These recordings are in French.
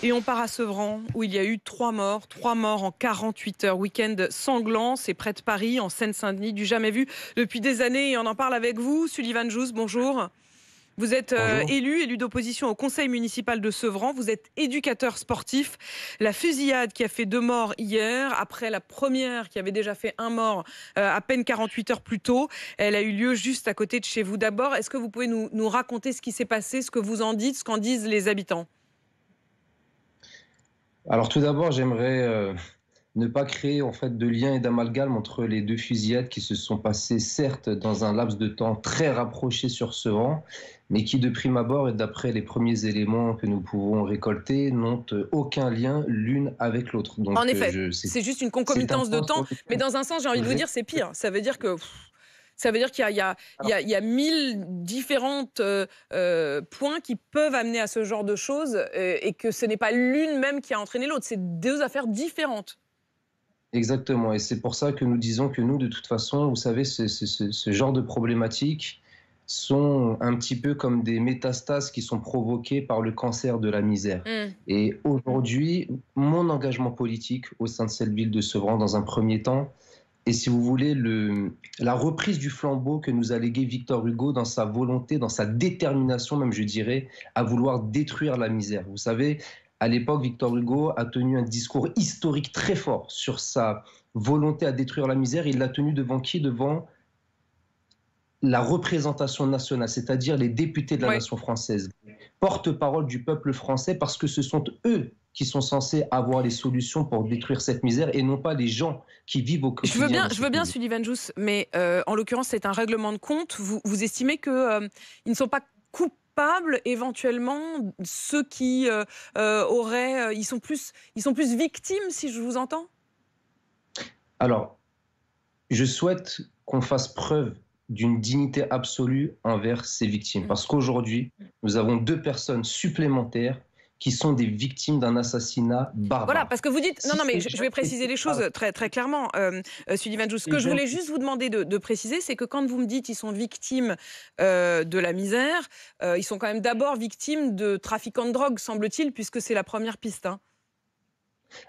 Et on part à Sevran, où il y a eu 3 morts en 48 heures. Week-end sanglant, c'est près de Paris, en Seine-Saint-Denis, du jamais vu depuis des années. Et on en parle avec vous, Sullivan Jousse, bonjour. Vous êtes Bonjour. élu d'opposition au conseil municipal de Sevran. Vous êtes éducateur sportif. La fusillade qui a fait 2 morts hier, après la première qui avait déjà fait 1 mort à peine 48 heures plus tôt, elle a eu lieu juste à côté de chez vous. D'abord, est-ce que vous pouvez nous raconter ce qui s'est passé, ce que vous en dites, ce qu'en disent les habitants ? Alors tout d'abord, j'aimerais ne pas créer en fait de lien et d'amalgame entre les deux fusillades qui se sont passées certes dans un laps de temps très rapproché sur ce rang, mais qui de prime abord et d'après les premiers éléments que nous pouvons récolter n'ont aucun lien l'une avec l'autre. En Donc effet, c'est juste une c'est un concomitance de point sur temps, mais lequel dans un sens, j'ai envie de vous dire, c'est pire. Ça veut dire que qu'il y a 1000 différentes points qui peuvent amener à ce genre de choses et que ce n'est pas l'une même qui a entraîné l'autre. C'est 2 affaires différentes. Exactement, et c'est pour ça que nous disons que nous, de toute façon, vous savez, ce genre de problématiques sont un petit peu comme des métastases qui sont provoquées par le cancer de la misère. Mm. Et aujourd'hui, mon engagement politique au sein de cette ville de Sevran, dans un premier temps, et si vous voulez, la reprise du flambeau que nous a légué Victor Hugo dans sa volonté, dans sa détermination même, je dirais, à vouloir détruire la misère. Vous savez, à l'époque, Victor Hugo a tenu un discours historique très fort sur sa volonté à détruire la misère. Il l'a tenu devant qui? Devant la représentation nationale, c'est-à-dire les députés de la Ouais. nation française, porte-parole du peuple français, parce que ce sont eux qui sont censés avoir les solutions pour détruire cette misère et non pas les gens qui vivent au quotidien dans Je veux cette bien, misère. Sullivan Jousse, mais en l'occurrence, c'est un règlement de compte. Vous estimez que ils ne sont pas coupables, éventuellement, ceux qui auraient... ils sont plus victimes, si je vous entends ? Alors, je souhaite qu'on fasse preuve d'une dignité absolue envers ces victimes. Parce qu'aujourd'hui, nous avons 2 personnes supplémentaires qui sont des victimes d'un assassinat Voilà, barbare. parce que vous dites... Non, Si non, mais ces je jeunes vais préciser les choses très, très clairement, Sullivan Jousse. Ce ces que je jeunes voulais juste vous demander de préciser, c'est que quand vous me dites qu'ils sont victimes de la misère, ils sont quand même d'abord victimes de trafiquants de drogue, semble-t-il, puisque c'est la première piste. Hein.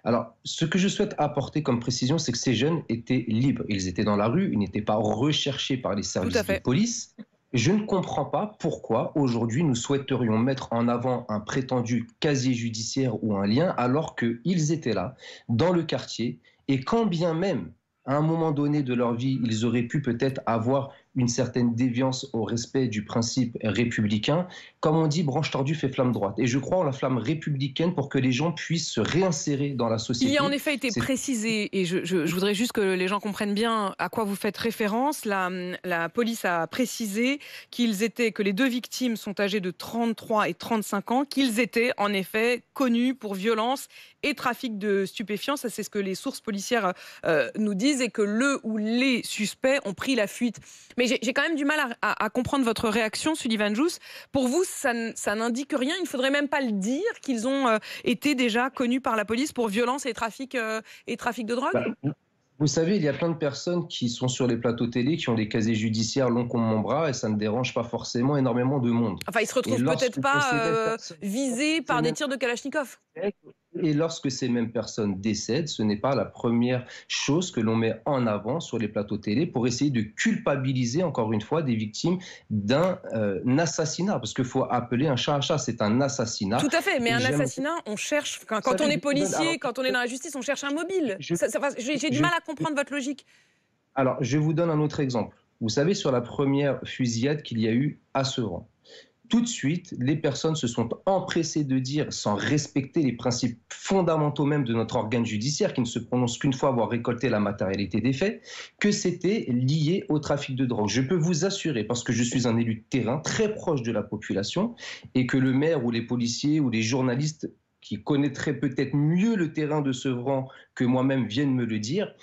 Alors, ce que je souhaite apporter comme précision, c'est que ces jeunes étaient libres. Ils étaient dans la rue, ils n'étaient pas recherchés par les Tout à services de fait. police. Je ne comprends pas pourquoi aujourd'hui nous souhaiterions mettre en avant un prétendu casier judiciaire ou un lien alors qu'ils étaient là, dans le quartier, et quand bien même, à un moment donné de leur vie, ils auraient pu peut-être avoir une certaine déviance au respect du principe républicain, comme on dit, branche tordue fait flamme droite. Et je crois en la flamme républicaine pour que les gens puissent se réinsérer dans la Il y a en société. effet été C'est précisé, et je voudrais juste que les gens comprennent bien à quoi vous faites référence. La police a précisé que les 2 victimes sont âgées de 33 et 35 ans, qu'ils étaient en effet connus pour violence et trafic de stupéfiants. Ça, c'est ce que les sources policières nous disent, et que le ou les suspects ont pris la fuite. Mais j'ai quand même du mal à comprendre votre réaction, Sullivan Jousse. Pour vous, ça n'indique rien. Il ne faudrait même pas le dire qu'ils ont été déjà connus par la police pour violence et trafic de drogue. bah, vous savez, il y a plein de personnes qui sont sur les plateaux télé, qui ont des casiers judiciaires longs comme mon bras, et ça ne dérange pas forcément énormément de monde. Enfin, ils se Et retrouvent peut-être lorsque pas ces mêmes personnes, visés ces par des mêmes tirs de Kalachnikov. Et lorsque ces mêmes personnes décèdent, ce n'est pas la première chose que l'on met en avant sur les plateaux télé pour essayer de culpabiliser, encore une fois, des victimes d'un assassinat. Parce qu'il faut appeler un chat un chat, c'est un assassinat. Tout à fait, mais Et un j'aime, assassinat, on cherche... vous Quand on savez, est policier, quand on est dans la justice, on cherche un mobile. je, J'ai du je, mal à comprendre votre logique. alors, je vous donne un autre exemple. Vous savez, sur la première fusillade qu'il y a eu à Sevran, tout de suite, les personnes se sont empressées de dire, sans respecter les principes fondamentaux même de notre organe judiciaire, qui ne se prononce qu'une fois avoir récolté la matérialité des faits, que c'était lié au trafic de drogue. Je peux vous assurer, parce que je suis un élu de terrain très proche de la population, et que le maire ou les policiers ou les journalistes qui connaîtraient peut-être mieux le terrain de Sevran que moi-même viennent me le dire,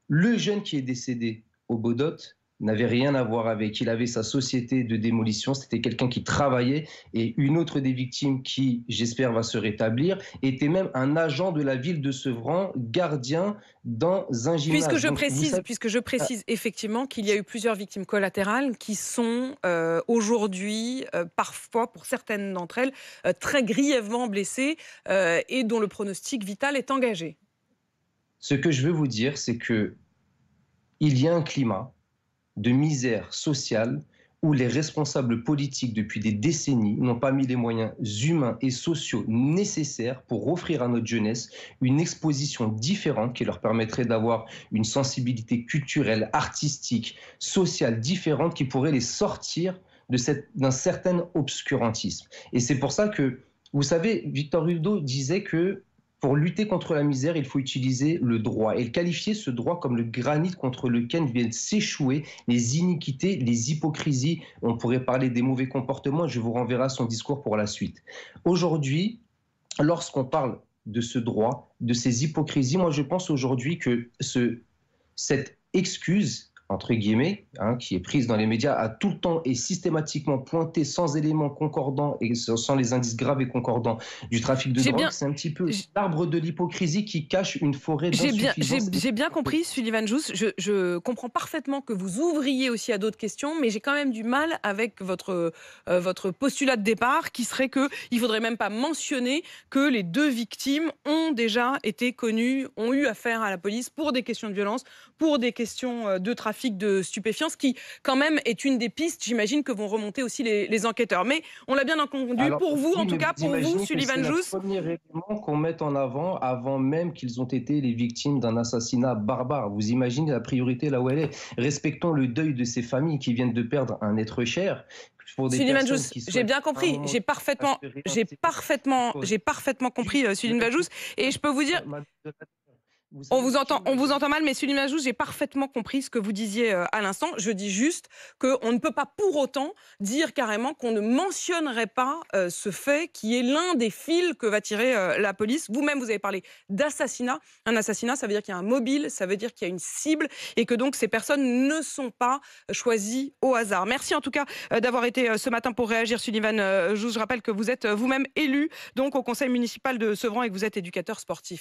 le jeune qui est décédé au Bodot n'avait rien à voir avec. Il avait sa société de démolition, c'était quelqu'un qui travaillait, et une autre des victimes qui, j'espère, va se rétablir, était même un agent de la ville de Sevran, gardien dans un gymnase. Donc, Puisque je précise effectivement qu'il y a eu plusieurs victimes collatérales qui sont aujourd'hui, parfois pour certaines d'entre elles, très grièvement blessées et dont le pronostic vital est engagé. ce que je veux vous dire, c'est que il y a un climat de misère sociale où les responsables politiques depuis des décennies n'ont pas mis les moyens humains et sociaux nécessaires pour offrir à notre jeunesse une exposition différente qui leur permettrait d'avoir une sensibilité culturelle, artistique, sociale différente qui pourrait les sortir d'un certain obscurantisme. Et c'est pour ça que, vous savez, Victor Hugo disait que pour lutter contre la misère, il faut utiliser le droit. Et il qualifiait ce droit comme le granit contre lequel viennent s'échouer les iniquités, les hypocrisies. On pourrait parler des mauvais comportements. Je vous renverrai à son discours pour la suite. Aujourd'hui, lorsqu'on parle de ce droit, de ces hypocrisies, moi je pense aujourd'hui que cette excuse, entre guillemets, qui est prise dans les médias, a tout le temps et systématiquement pointé sans éléments concordants et sans les indices graves et concordants du trafic de drogue. C'est un petit peu l'arbre de l'hypocrisie qui cache une forêt d'insuffisance. J'ai bien compris, Sullivan Jousse. Je comprends parfaitement que vous ouvriez aussi à d'autres questions, mais j'ai quand même du mal avec votre postulat de départ, qui serait qu'il ne faudrait même pas mentionner que les deux victimes ont déjà été connues, ont eu affaire à la police pour des questions de violence, pour des questions de trafic de stupéfiants, ce qui quand même est une des pistes, j'imagine, que vont remonter aussi les enquêteurs. Mais on l'a bien entendu. Alors, pour vous, en tout cas, pour vous, Sullivan Jousse. C'est le premier élément qu'on met en avant même qu'ils ont été les victimes d'un assassinat barbare. Vous imaginez la priorité là où elle est. Respectons le deuil de ces familles qui viennent de perdre un être cher. Sullivan Jousse, j'ai bien compris, j'ai parfaitement compris, Sullivan Jousse, et je peux vous dire... On vous entend mal, mais Sullivan Jousse, j'ai parfaitement compris ce que vous disiez à l'instant. Je dis juste qu'on ne peut pas pour autant dire carrément qu'on ne mentionnerait pas ce fait qui est l'un des fils que va tirer la police. Vous-même, vous avez parlé d'assassinat. Un assassinat, ça veut dire qu'il y a un mobile, ça veut dire qu'il y a une cible et que donc ces personnes ne sont pas choisies au hasard. Merci en tout cas d'avoir été ce matin pour réagir, Sullivan Jousse. Je rappelle que vous êtes vous-même élu donc au conseil municipal de Sevran et que vous êtes éducateur sportif.